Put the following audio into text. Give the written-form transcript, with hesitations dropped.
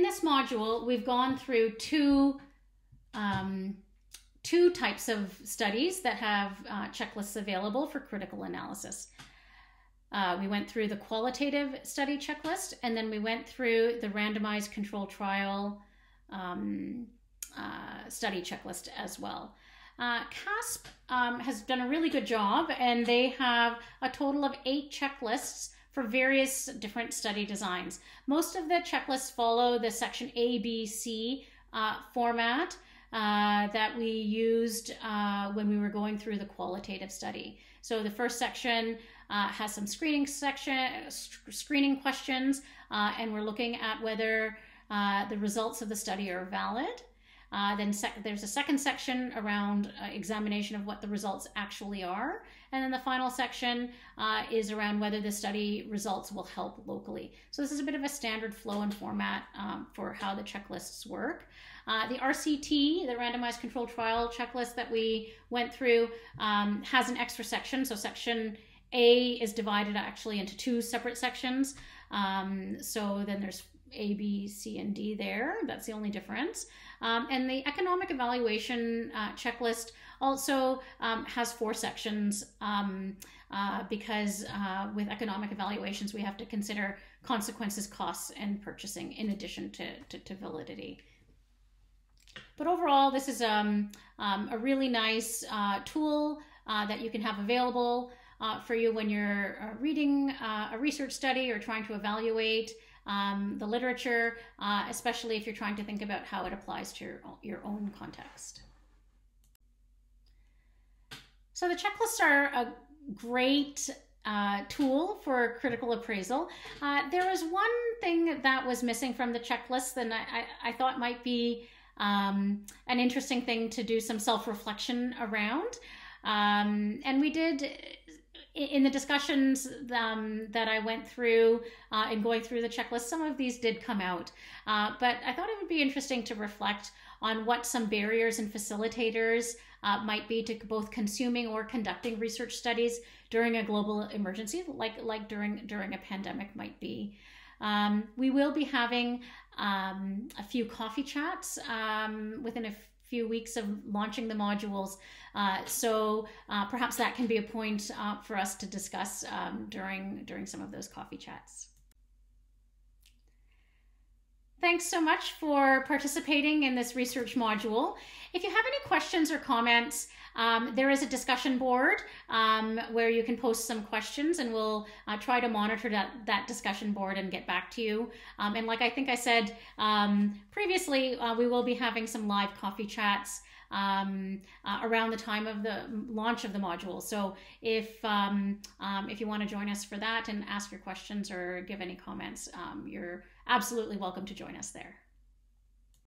in this module, we've gone through two types of studies that have checklists available for critical analysis. We went through the qualitative study checklist, and then we went through the randomized controlled trial study checklist as well. CASP has done a really good job, and they have a total of 8 checklists for various different study designs. Most of the checklists follow the section A, B, C format that we used when we were going through the qualitative study. So the first section has some screening questions, and we're looking at whether the results of the study are valid. Then there's a second section around examination of what the results actually are. And then the final section is around whether the study results will help locally. So this is a bit of a standard flow and format for how the checklists work. The RCT, the randomized controlled trial checklist that we went through, has an extra section. So section A is divided actually into 2 separate sections. So then there's A, B, C, and D there. That's the only difference. And the economic evaluation checklist also has 4 sections because with economic evaluations, we have to consider consequences, costs, and purchasing in addition to validity. But overall, this is a really nice tool that you can have available for you when you're reading a research study or trying to evaluate the literature, especially if you're trying to think about how it applies to your own context. So the checklists are a great tool for critical appraisal. There was one thing that was missing from the checklist that I thought might be an interesting thing to do some self-reflection around. And we did, in the discussions that I went through in going through the checklist, some of these did come out. But I thought it would be interesting to reflect on what some barriers and facilitators might be to both consuming or conducting research studies during a global emergency, like during a pandemic might be. We will be having a few coffee chats within a few weeks of launching the modules. So perhaps that can be a point for us to discuss during some of those coffee chats. Thanks so much for participating in this research module. If you have any questions or comments, there is a discussion board where you can post some questions, and we'll try to monitor that discussion board and get back to you. And like I think I said previously, we will be having some live coffee chats around the time of the launch of the module. So if you want to join us for that and ask your questions or give any comments, you're absolutely welcome to join us there.